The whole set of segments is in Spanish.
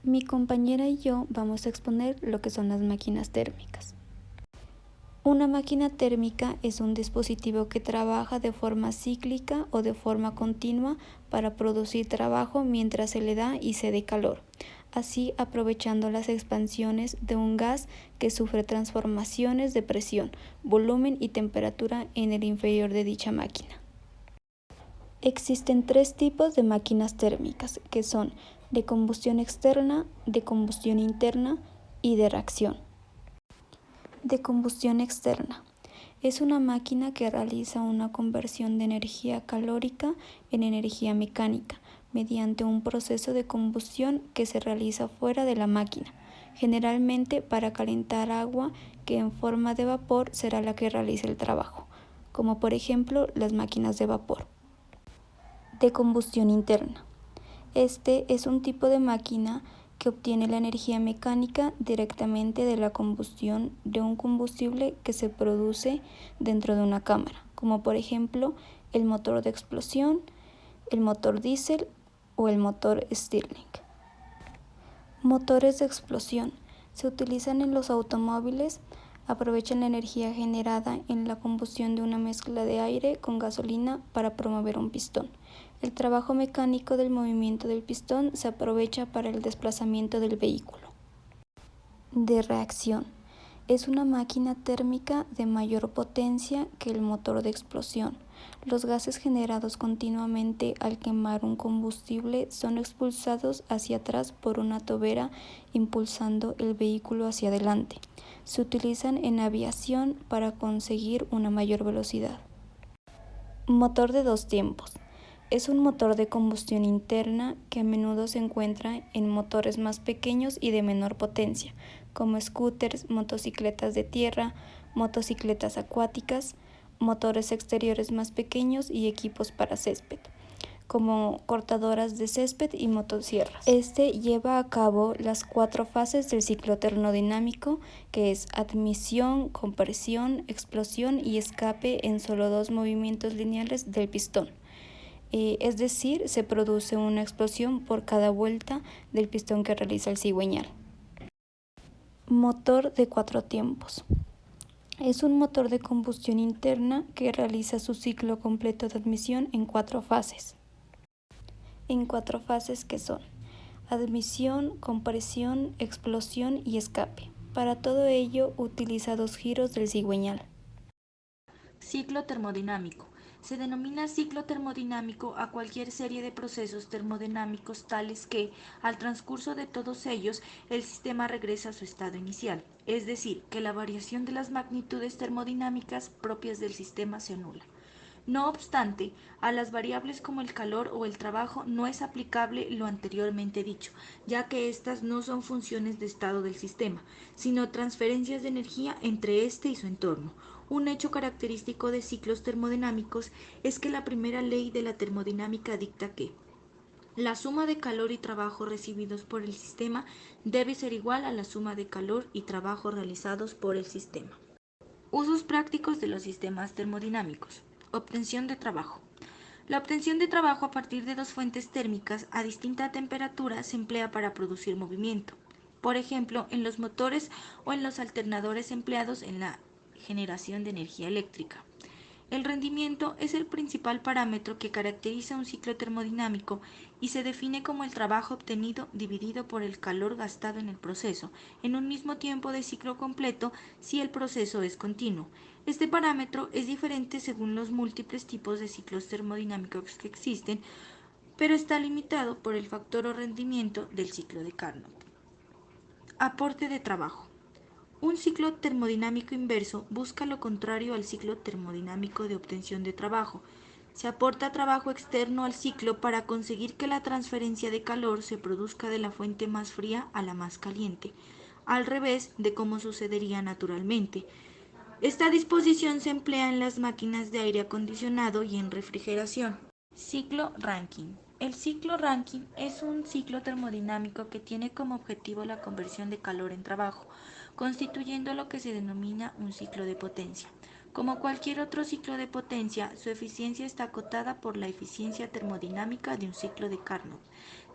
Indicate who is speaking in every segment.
Speaker 1: Mi compañera y yo vamos a exponer lo que son las máquinas térmicas. Una máquina térmica es un dispositivo que trabaja de forma cíclica o de forma continua para producir trabajo mientras se le da y cede calor, así aprovechando las expansiones de un gas que sufre transformaciones de presión, volumen y temperatura en el interior de dicha máquina. Existen tres tipos de máquinas térmicas, que son de combustión externa, de combustión interna y de reacción. De combustión externa. Es una máquina que realiza una conversión de energía calórica en energía mecánica mediante un proceso de combustión que se realiza fuera de la máquina, generalmente para calentar agua que en forma de vapor será la que realice el trabajo, como por ejemplo las máquinas de vapor. De combustión interna. Este es un tipo de máquina que obtiene la energía mecánica directamente de la combustión de un combustible que se produce dentro de una cámara, como por ejemplo el motor de explosión, el motor diésel o el motor Stirling. Motores de explosión se utilizan en los automóviles. Aprovechan la energía generada en la combustión de una mezcla de aire con gasolina para promover un pistón. El trabajo mecánico del movimiento del pistón se aprovecha para el desplazamiento del vehículo. De reacción. Es una máquina térmica de mayor potencia que el motor de explosión. Los gases generados continuamente al quemar un combustible son expulsados hacia atrás por una tobera, impulsando el vehículo hacia adelante. Se utilizan en aviación para conseguir una mayor velocidad. Motor de dos tiempos. Es un motor de combustión interna que a menudo se encuentra en motores más pequeños y de menor potencia, como scooters, motocicletas de tierra, motocicletas acuáticas, motores exteriores más pequeños y equipos para césped, como cortadoras de césped y motosierras. Este lleva a cabo las 4 fases del ciclo termodinámico, que es admisión, compresión, explosión y escape en solo 2 movimientos lineales del pistón. Es decir, se produce una explosión por cada vuelta del pistón que realiza el cigüeñal. Motor de 4 tiempos. Es un motor de combustión interna que realiza su ciclo completo de admisión en 4 fases. En 4 fases que son admisión, compresión, explosión y escape. Para todo ello utiliza 2 giros del cigüeñal.
Speaker 2: Ciclo termodinámico. Se denomina ciclo termodinámico a cualquier serie de procesos termodinámicos tales que, al transcurso de todos ellos, el sistema regresa a su estado inicial, es decir, que la variación de las magnitudes termodinámicas propias del sistema se anula. No obstante, a las variables como el calor o el trabajo no es aplicable lo anteriormente dicho, ya que estas no son funciones de estado del sistema, sino transferencias de energía entre éste y su entorno. Un hecho característico de ciclos termodinámicos es que la primera ley de la termodinámica dicta que la suma de calor y trabajo recibidos por el sistema debe ser igual a la suma de calor y trabajo realizados por el sistema. Usos prácticos de los sistemas termodinámicos. Obtención de trabajo. La obtención de trabajo a partir de 2 fuentes térmicas a distinta temperatura se emplea para producir movimiento. Por ejemplo, en los motores o en los alternadores empleados en la generación de energía eléctrica. El rendimiento es el principal parámetro que caracteriza un ciclo termodinámico y se define como el trabajo obtenido dividido por el calor gastado en el proceso, en un mismo tiempo de ciclo completo si el proceso es continuo. Este parámetro es diferente según los múltiples tipos de ciclos termodinámicos que existen, pero está limitado por el factor o rendimiento del ciclo de Carnot. Aporte de trabajo. Un ciclo termodinámico inverso busca lo contrario al ciclo termodinámico de obtención de trabajo. Se aporta trabajo externo al ciclo para conseguir que la transferencia de calor se produzca de la fuente más fría a la más caliente, al revés de cómo sucedería naturalmente. Esta disposición se emplea en las máquinas de aire acondicionado y en refrigeración. Ciclo Rankine. El ciclo Rankine es un ciclo termodinámico que tiene como objetivo la conversión de calor en trabajo, constituyendo lo que se denomina un ciclo de potencia. Como cualquier otro ciclo de potencia, su eficiencia está acotada por la eficiencia termodinámica de un ciclo de Carnot,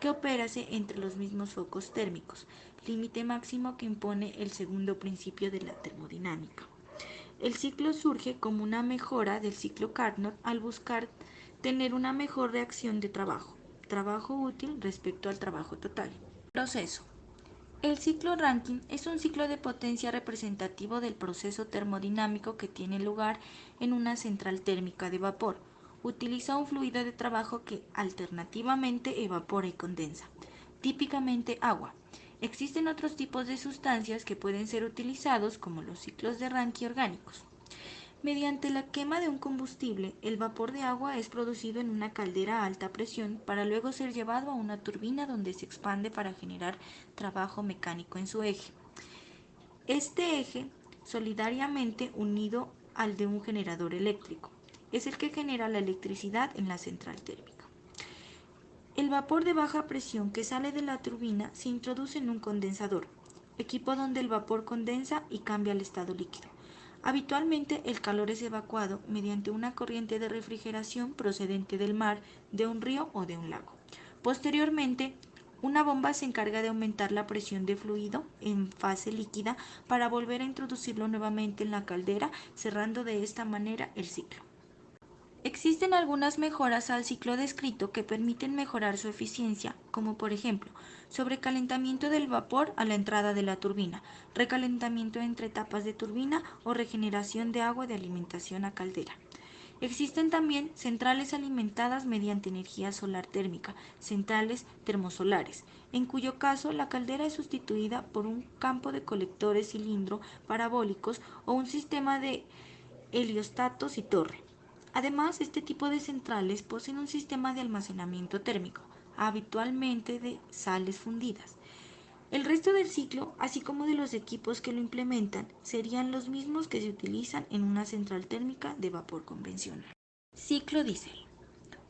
Speaker 2: que opérase entre los mismos focos térmicos, límite máximo que impone el segundo principio de la termodinámica. El ciclo surge como una mejora del ciclo Carnot al buscar tener una mejor reacción de trabajo útil respecto al trabajo total. Proceso. El ciclo Rankine es un ciclo de potencia representativo del proceso termodinámico que tiene lugar en una central térmica de vapor. Utiliza un fluido de trabajo que alternativamente evapora y condensa, típicamente agua. Existen otros tipos de sustancias que pueden ser utilizados como los ciclos de Rankine orgánicos. Mediante la quema de un combustible, el vapor de agua es producido en una caldera a alta presión para luego ser llevado a una turbina donde se expande para generar trabajo mecánico en su eje. Este eje, solidariamente unido al de un generador eléctrico, es el que genera la electricidad en la central térmica. El vapor de baja presión que sale de la turbina se introduce en un condensador, equipo donde el vapor condensa y cambia al estado líquido. Habitualmente el calor es evacuado mediante una corriente de refrigeración procedente del mar, de un río o de un lago. Posteriormente, una bomba se encarga de aumentar la presión de fluido en fase líquida para volver a introducirlo nuevamente en la caldera, cerrando de esta manera el ciclo. Existen algunas mejoras al ciclo descrito que permiten mejorar su eficiencia, como por ejemplo, sobrecalentamiento del vapor a la entrada de la turbina, recalentamiento entre etapas de turbina o regeneración de agua de alimentación a caldera. Existen también centrales alimentadas mediante energía solar térmica, centrales termosolares, en cuyo caso la caldera es sustituida por un campo de colectores cilindro parabólicos o un sistema de heliostatos y torre. Además, este tipo de centrales poseen un sistema de almacenamiento térmico, habitualmente de sales fundidas. El resto del ciclo, así como de los equipos que lo implementan, serían los mismos que se utilizan en una central térmica de vapor convencional. Ciclo diésel.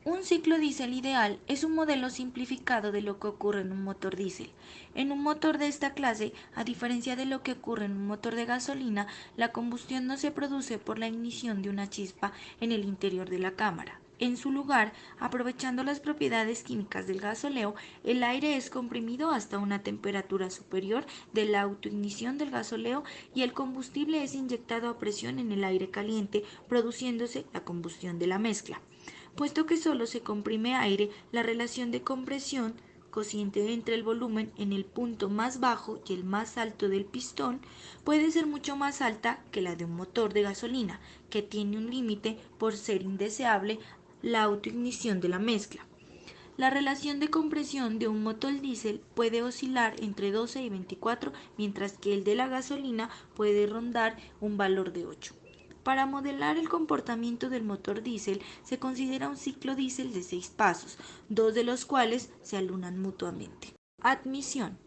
Speaker 2: Un ciclo diésel ideal es un modelo simplificado de lo que ocurre en un motor diésel. En un motor de esta clase, a diferencia de lo que ocurre en un motor de gasolina, la combustión no se produce por la ignición de una chispa en el interior de la cámara. En su lugar, aprovechando las propiedades químicas del gasoleo, el aire es comprimido hasta una temperatura superior de la autoignición del gasoleo y el combustible es inyectado a presión en el aire caliente, produciéndose la combustión de la mezcla. Puesto que solo se comprime aire, la relación de compresión cociente entre el volumen en el punto más bajo y el más alto del pistón puede ser mucho más alta que la de un motor de gasolina, que tiene un límite por ser indeseable la autoignición de la mezcla. La relación de compresión de un motor diésel puede oscilar entre 12 y 24, mientras que el de la gasolina puede rondar un valor de 8. Para modelar el comportamiento del motor diésel se considera un ciclo diésel de 6 pasos, 2 de los cuales se anulan mutuamente. Admisión.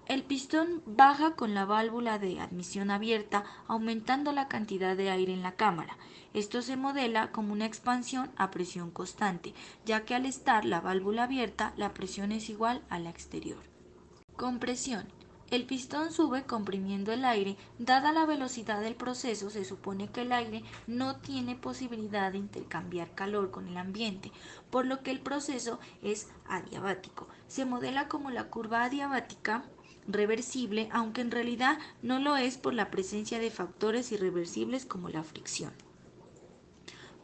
Speaker 2: El pistón baja con la válvula de admisión abierta, aumentando la cantidad de aire en la cámara. Esto se modela como una expansión a presión constante, ya que al estar la válvula abierta, la presión es igual a la exterior. Compresión. El pistón sube comprimiendo el aire. Dada la velocidad del proceso, se supone que el aire no tiene posibilidad de intercambiar calor con el ambiente, por lo que el proceso es adiabático. Se modela como la curva adiabática reversible, aunque en realidad no lo es por la presencia de factores irreversibles como la fricción.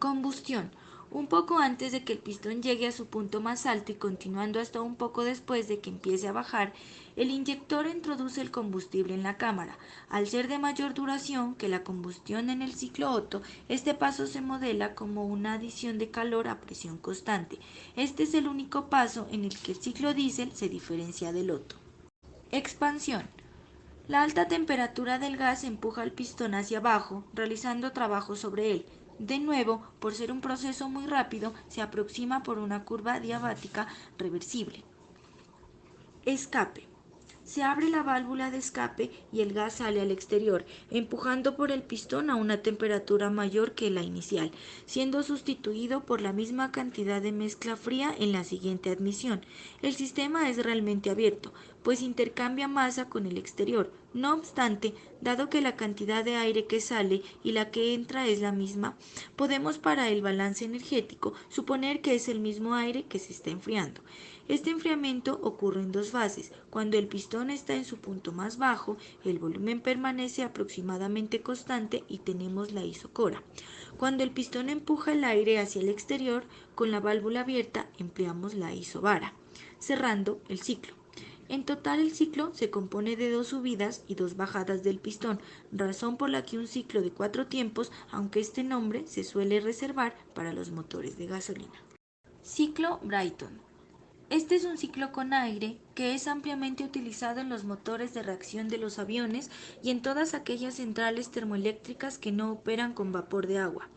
Speaker 2: Combustión. Un poco antes de que el pistón llegue a su punto más alto y continuando hasta un poco después de que empiece a bajar, el inyector introduce el combustible en la cámara. Al ser de mayor duración que la combustión en el ciclo Otto, este paso se modela como una adición de calor a presión constante. Este es el único paso en el que el ciclo diésel se diferencia del Otto. Expansión. La alta temperatura del gas empuja el pistón hacia abajo, realizando trabajo sobre él. De nuevo, por ser un proceso muy rápido, se aproxima por una curva diabática reversible. Escape. Se abre la válvula de escape y el gas sale al exterior, empujando por el pistón a una temperatura mayor que la inicial, siendo sustituido por la misma cantidad de mezcla fría en la siguiente admisión. El sistema es realmente abierto, pues intercambia masa con el exterior. No obstante, dado que la cantidad de aire que sale y la que entra es la misma, podemos para el balance energético suponer que es el mismo aire que se está enfriando. Este enfriamiento ocurre en dos fases. Cuando el pistón está en su punto más bajo, el volumen permanece aproximadamente constante y tenemos la isocora. Cuando el pistón empuja el aire hacia el exterior, con la válvula abierta empleamos la isobara, cerrando el ciclo. En total el ciclo se compone de dos subidas y dos bajadas del pistón, razón por la que un ciclo de 4 tiempos, aunque este nombre se suele reservar para los motores de gasolina. Ciclo Brayton. Este es un ciclo con aire que es ampliamente utilizado en los motores de reacción de los aviones y en todas aquellas centrales termoeléctricas que no operan con vapor de agua.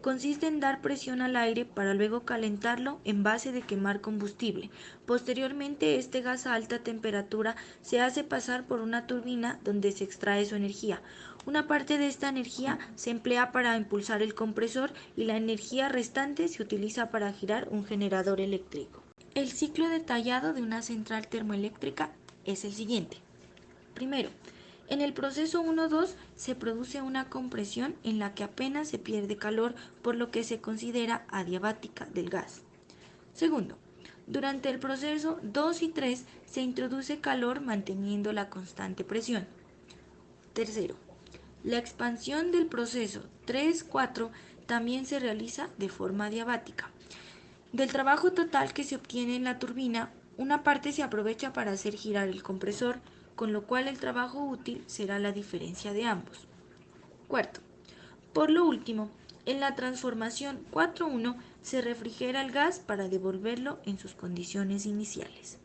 Speaker 2: Consiste en dar presión al aire para luego calentarlo en base de quemar combustible. Posteriormente, este gas a alta temperatura se hace pasar por una turbina donde se extrae su energía. Una parte de esta energía se emplea para impulsar el compresor y la energía restante se utiliza para girar un generador eléctrico. El ciclo detallado de una central termoeléctrica es el siguiente. Primero, en el proceso 1-2 se produce una compresión en la que apenas se pierde calor, por lo que se considera adiabática del gas. Segundo, durante el proceso 2 y 3 se introduce calor manteniendo la constante presión. Tercero, la expansión del proceso 3-4 también se realiza de forma adiabática. Del trabajo total que se obtiene en la turbina, una parte se aprovecha para hacer girar el compresor, con lo cual el trabajo útil será la diferencia de ambos. Cuarto, por lo último, en la transformación 4-1 se refrigera el gas para devolverlo en sus condiciones iniciales.